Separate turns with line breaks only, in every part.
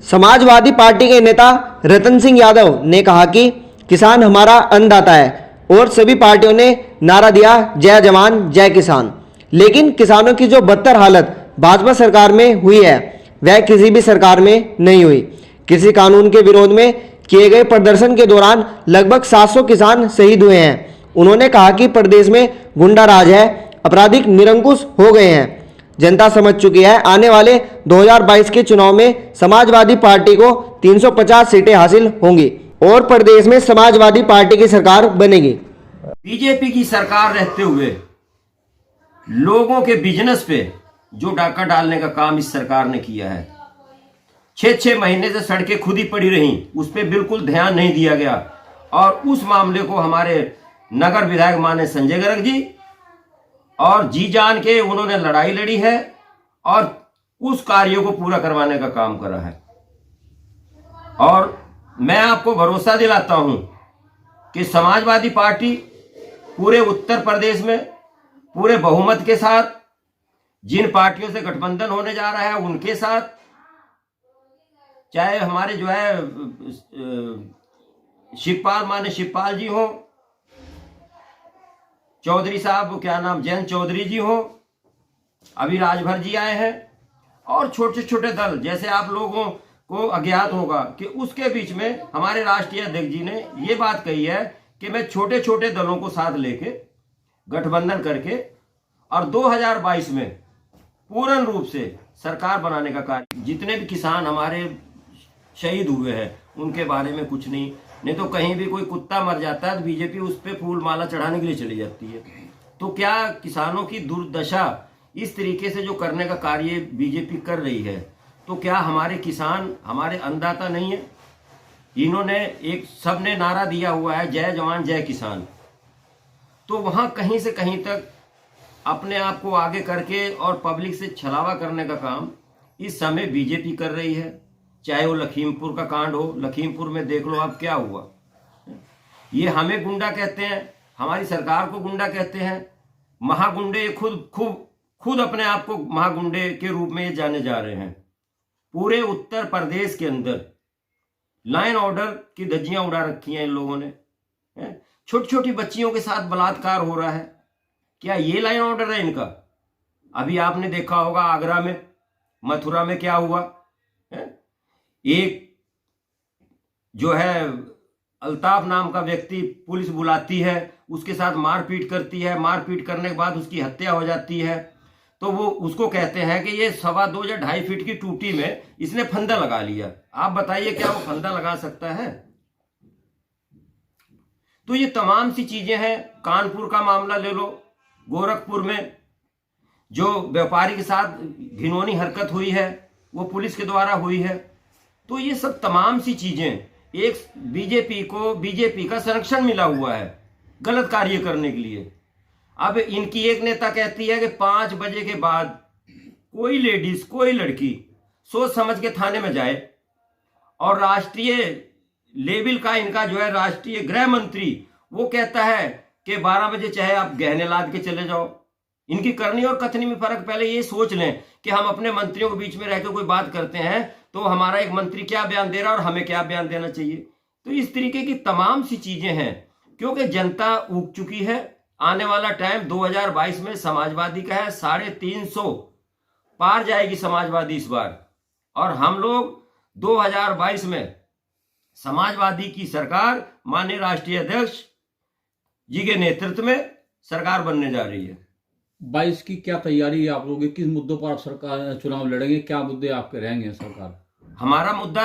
Samajwadi party के नेता रतन सिंह यादव ने कहा कि किसान हमारा अन्नदाता है और सभी पार्टियों ने नारा दिया जय जवान जय किसान। लेकिन किसानों की जो बदतर हालत भाजपा सरकार में हुई है वह किसी भी सरकार में नहीं हुई। किसी कानून के विरोध में किए गए प्रदर्शन के दौरान लगभग 700 किसान शहीद हुए हैं। उन्होंने कहा कि प्रदेश में गुंडा राज है, आपराधिक निरंकुश हो गए हैं। जनता समझ चुकी है आने वाले 2022 के चुनाव में समाजवादी पार्टी को 350 सीटें हासिल होंगी और प्रदेश में समाजवादी पार्टी की सरकार बनेगी।
बीजेपी की सरकार रहते हुए लोगों के बिजनेस पे जो डाका डालने का काम इस सरकार ने किया है, 6-6 महीने से सड़कें खुद ही पड़ी रहीं, उस पर बिल्कुल ध्यान नहीं दिया गया। और उस मामले को हमारे नगर विधायक माने संजय गर्ग जी और जी जान के उन्होंने लड़ाई लड़ी है और उस कार्य को पूरा करवाने का काम करा है। और मैं आपको भरोसा दिलाता हूं कि समाजवादी पार्टी पूरे उत्तर प्रदेश में पूरे बहुमत के साथ जिन पार्टियों से गठबंधन होने जा रहा है उनके साथ, चाहे हमारे जो है शिवपाल माने शिवपाल जी हो, चौधरी साहब क्या नाम जयंत चौधरी जी हो, अभी राजभर जी आए हैं, और छोटे छोटे दल जैसे आप लोगों को अज्ञात होगा कि उसके बीच में हमारे राष्ट्रीय अध्यक्ष जी ने ये बात कही है कि मैं छोटे छोटे दलों को साथ लेके गठबंधन करके और 2022 में पूर्ण रूप से सरकार बनाने का कार्य। जितने भी किसान हमारे शहीद हुए हैं उनके बारे में कुछ नहीं तो कहीं भी कोई कुत्ता मर जाता है तो बीजेपी उस पर फूल माला चढ़ाने के लिए चली जाती है। तो क्या किसानों की दुर्दशा इस तरीके से जो करने का कार्य बीजेपी कर रही है, तो क्या हमारे किसान हमारे अन्नदाता नहीं है? इन्होंने एक सबने नारा दिया हुआ है जय जवान जय किसान, तो वहां कहीं से कहीं तक अपने आप को आगे करके और पब्लिक से छलावा करने का काम इस समय बीजेपी कर रही है। चाहे वो लखीमपुर का कांड हो, लखीमपुर में देख लो आप क्या हुआ। ये हमें गुंडा कहते हैं, हमारी सरकार को गुंडा कहते हैं, महागुंडे खुद अपने आप को महागुंडे के रूप में ये जाने जा रहे हैं। पूरे उत्तर प्रदेश के अंदर लाइन ऑर्डर की धज्जियां उड़ा रखी हैं इन लोगों ने। छोटी छोटी बच्चियों के साथ बलात्कार हो रहा है, क्या ये लाइन ऑर्डर है इनका? अभी आपने देखा होगा आगरा में, मथुरा में क्या हुआ है? एक जो है अल्ताफ नाम का व्यक्ति पुलिस बुलाती है, उसके साथ मारपीट करती है, मारपीट करने के बाद उसकी हत्या हो जाती है। तो वो उसको कहते हैं कि ये 2.25 या 2.5 फीट की टूटी में इसने फंदा लगा लिया। आप बताइए क्या वो फंदा लगा सकता है? तो ये तमाम सी चीजें हैं। कानपुर का मामला ले लो, गोरखपुर में जो व्यापारी के साथ घिनौनी हरकत हुई है वो पुलिस के द्वारा हुई है। तो ये सब तमाम सी चीजें, एक बीजेपी का संरक्षण मिला हुआ है गलत कार्य करने के लिए। अब इनकी एक नेता कहती है कि 5 बजे के बाद कोई लेडीज कोई लड़की सोच समझ के थाने में जाए, और राष्ट्रीय लेवल का इनका जो है राष्ट्रीय गृह मंत्री वो कहता है कि 12 बजे चाहे आप गहने लाद के चले जाओ। इनकी करनी और कथनी में फर्क। पहले ये सोच लें कि हम अपने मंत्रियों के बीच में रहकर कोई बात करते हैं तो हमारा एक मंत्री क्या बयान दे रहा है और हमें क्या बयान देना चाहिए। तो इस तरीके की तमाम सी चीजें हैं, क्योंकि जनता ऊब चुकी है। आने वाला टाइम 2022 में समाजवादी का है, 350 पार जाएगी समाजवादी इस बार, और हम लोग 2022 में समाजवादी की सरकार माननीय राष्ट्रीय अध्यक्ष जी के नेतृत्व में सरकार बनने जा रही है।
22 की क्या तैयारी है आप लोगों की? किस मुद्दों पर आप सरकार चुनाव लड़ेंगे? क्या मुद्दे आपके रहेंगे सरकार?
हमारा मुद्दा,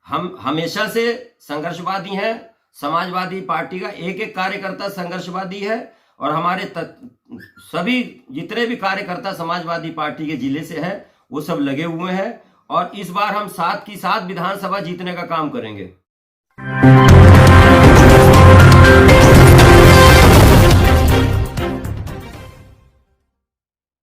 हम हमेशा से संघर्षवादी हैं। समाजवादी पार्टी का एक एक कार्यकर्ता संघर्षवादी है, और हमारे सभी जितने भी कार्यकर्ता समाजवादी पार्टी के जिले से हैं वो सब लगे हुए हैं, और इस बार हम 7 की 7 विधानसभा जीतने का काम करेंगे।